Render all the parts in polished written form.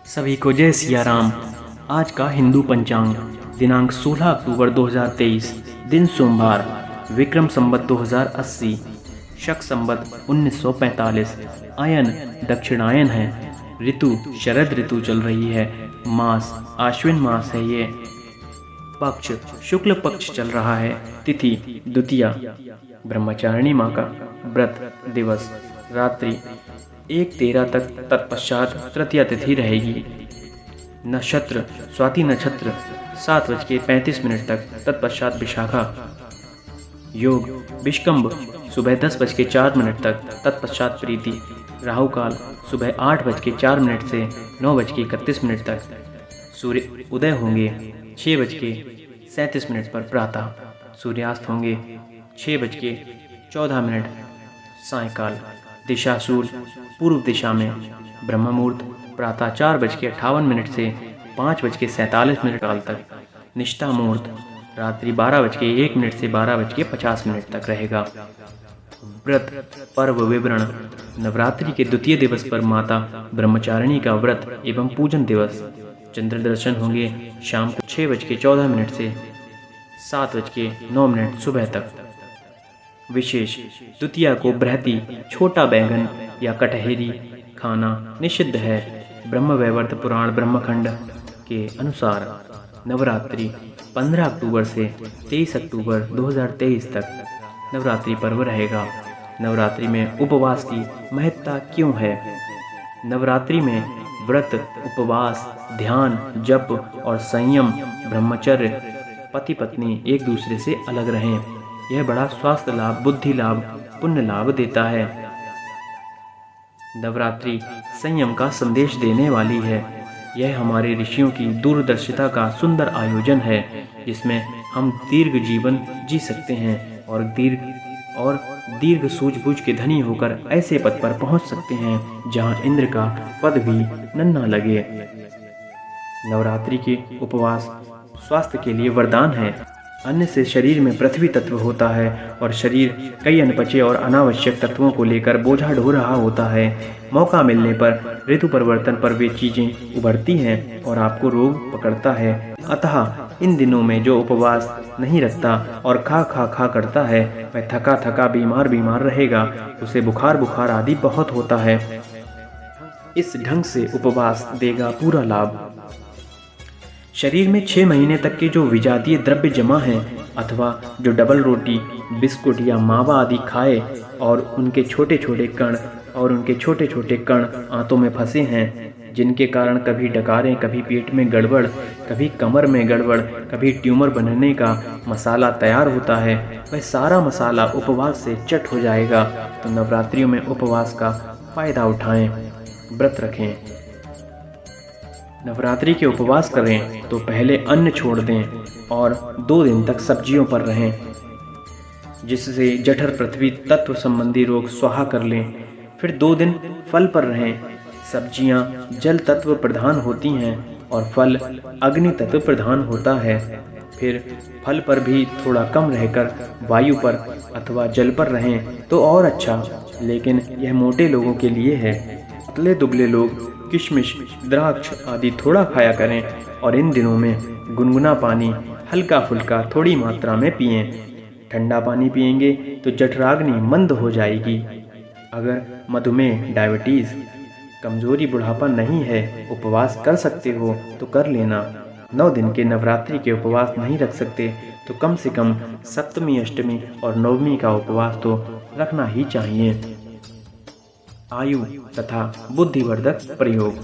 सभी को जय सिया राम। आज का हिंदू पंचांग दिनांक 16 अक्टूबर 2023, दिन सोमवार, विक्रम संवत 2080, शक संवत 1945, आयन दक्षिणायन है। ऋतु शरद ऋतु चल रही है। मास आश्विन मास है। ये पक्ष शुक्ल पक्ष चल रहा है। तिथि द्वितीया। ब्रह्मचारिणी माँ का व्रत दिवस रात्रि 1:13 तक, तत्पश्चात तृतीया तिथि रहेगी। नक्षत्र स्वाति नक्षत्र 7:35 तक, तत्पश्चात विशाखा। योग विष्कंभ सुबह 10:04 तक, तत्पश्चात प्रीति। राहु काल सुबह 8:04 से 9:31 तक। सूर्य उदय होंगे 6:37 पर प्रातः। सूर्यास्त होंगे 6:14 सायंकाल। दिशाशूल पूर्व दिशा में। ब्रह्म मुहूर्त प्रातः 4:58 से 5:47 काल तक। निष्ठा मुहूर्त रात्रि 12:01 से 12:50 तक रहेगा। व्रत पर्व विवरण। नवरात्रि के द्वितीय दिवस पर माता ब्रह्मचारिणी का व्रत एवं पूजन दिवस। चंद्र दर्शन होंगे शाम को 6:14 से 7:09 सुबह तक। विशेष द्वितीया को बृहति छोटा बैंगन या कटहरी खाना निषिद्ध है। ब्रह्मवैवर्त पुराण ब्रह्मखंड के अनुसार नवरात्रि 15 अक्टूबर से 23 अक्टूबर 2023 तक नवरात्रि पर्व रहेगा। नवरात्रि में उपवास की महत्ता क्यों है? नवरात्रि में व्रत, उपवास, ध्यान, जप और संयम, ब्रह्मचर्य, पति पत्नी एक दूसरे से अलग रहें। यह बड़ा स्वास्थ्य लाभ, बुद्धि लाभ, पुण्य लाभ देता है। नवरात्रि संयम का संदेश देने वाली है। यह हमारे ऋषियों की दूरदर्शिता का सुंदर आयोजन है, जिसमें हम दीर्घ जीवन जी सकते हैं और दीर्घ सूझबूझ के धनी होकर ऐसे पद पर पहुंच सकते हैं जहां इंद्र का पद भी नन्हा लगे। नवरात्रि के उपवास स्वास्थ्य के लिए वरदान है। अन्न से शरीर में पृथ्वी तत्व होता है और शरीर कई अनपचे और अनावश्यक तत्वों को लेकर बोझा ढो रहा होता है। मौका मिलने पर ऋतु परिवर्तन पर वे चीजें उभरती हैं और आपको रोग पकड़ता है। अतः इन दिनों में जो उपवास नहीं रखता और खा करता है, वह थका बीमार रहेगा। उसे बुखार आदि बहुत होता है। इस ढंग से उपवास देगा पूरा लाभ। शरीर में 6 महीने तक के जो विजातीय द्रव्य जमा हैं, अथवा जो डबल रोटी, बिस्कुट या मावा आदि खाए और उनके छोटे छोटे कण आंतों में फंसे हैं, जिनके कारण कभी डकारें, कभी पेट में गड़बड़, कभी कमर में गड़बड़, कभी ट्यूमर बनने का मसाला तैयार होता है, वह सारा मसाला उपवास से चट हो जाएगा। तो नवरात्रियों में उपवास का फायदा उठाएं, व्रत रखें। नवरात्रि के उपवास करें तो पहले अन्न छोड़ दें और 2 दिन तक सब्जियों पर रहें, जिससे जठर पृथ्वी तत्व संबंधी रोग स्वाहा कर लें। फिर 2 दिन फल पर रहें। सब्जियां जल तत्व प्रधान होती हैं और फल अग्नि तत्व प्रधान होता है। फिर फल पर भी थोड़ा कम रहकर वायु पर अथवा जल पर रहें तो और अच्छा, लेकिन यह मोटे लोगों के लिए है। पतले दुबले लोग किशमिश, द्राक्ष आदि थोड़ा खाया करें और इन दिनों में गुनगुना पानी हल्का फुल्का थोड़ी मात्रा में पिएं। ठंडा पानी पिएंगे तो जठराग्नि मंद हो जाएगी। अगर मधुमेह, डायबिटीज, कमजोरी, बुढ़ापा नहीं है, उपवास कर सकते हो तो कर लेना। 9 दिन के नवरात्रि के उपवास नहीं रख सकते तो कम से कम सप्तमी, अष्टमी और नवमी का उपवास तो रखना ही चाहिए। आयु तथा बुद्धिवर्धक प्रयोग।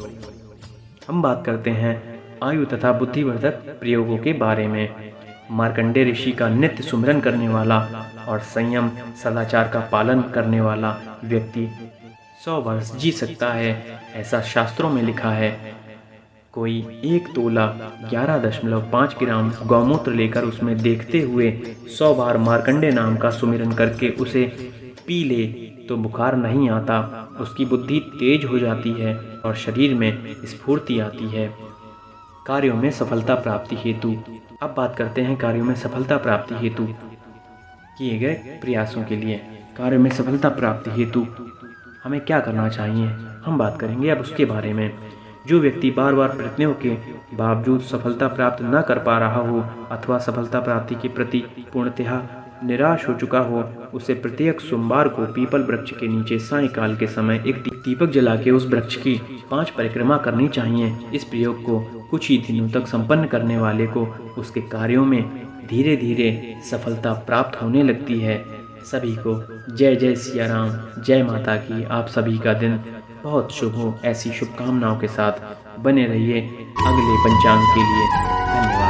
हम बात करते हैं आयु तथा बुद्धिवर्धक प्रयोगों के बारे में। मार्कंडेय ऋषि का नित्य सुमिरन करने वाला और संयम सदाचार का पालन करने वाला व्यक्ति 100 वर्ष जी सकता है, ऐसा शास्त्रों में लिखा है। कोई 1 तोला 11.5 ग्राम गौमूत्र लेकर उसमें देखते हुए 100 बार मार्कंडेय नाम का सुमिरन करके उसे पी ले तो बुखार नहीं आता, उसकी बुद्धि तेज हो जाती है और शरीर में स्फूर्ति आती है। कार्यों में सफलता प्राप्ति हेतु। अब बात करते हैं कार्यों में सफलता प्राप्ति हेतु किए गए प्रयासों के लिए। कार्यों में सफलता प्राप्ति हेतु हमें क्या करना चाहिए, हम बात करेंगे अब उसके बारे में। जो व्यक्ति बार बार प्रयत्नों के बावजूद सफलता प्राप्त न कर पा रहा हो अथवा सफलता प्राप्ति के प्रति पूर्णतः निराश हो चुका हो, उसे प्रत्येक सोमवार को पीपल वृक्ष के नीचे सायंकाल के समय एक दीपक जला के उस वृक्ष की 5 परिक्रमा करनी चाहिए। इस प्रयोग को कुछ ही दिनों तक संपन्न करने वाले को उसके कार्यों में धीरे धीरे सफलता प्राप्त होने लगती है। सभी को जय जय सिया राम, जय माता की। आप सभी का दिन बहुत शुभ हो। ऐसी शुभकामनाओं के साथ बने रहिए अगले पंचांग के लिए। धन्यवाद।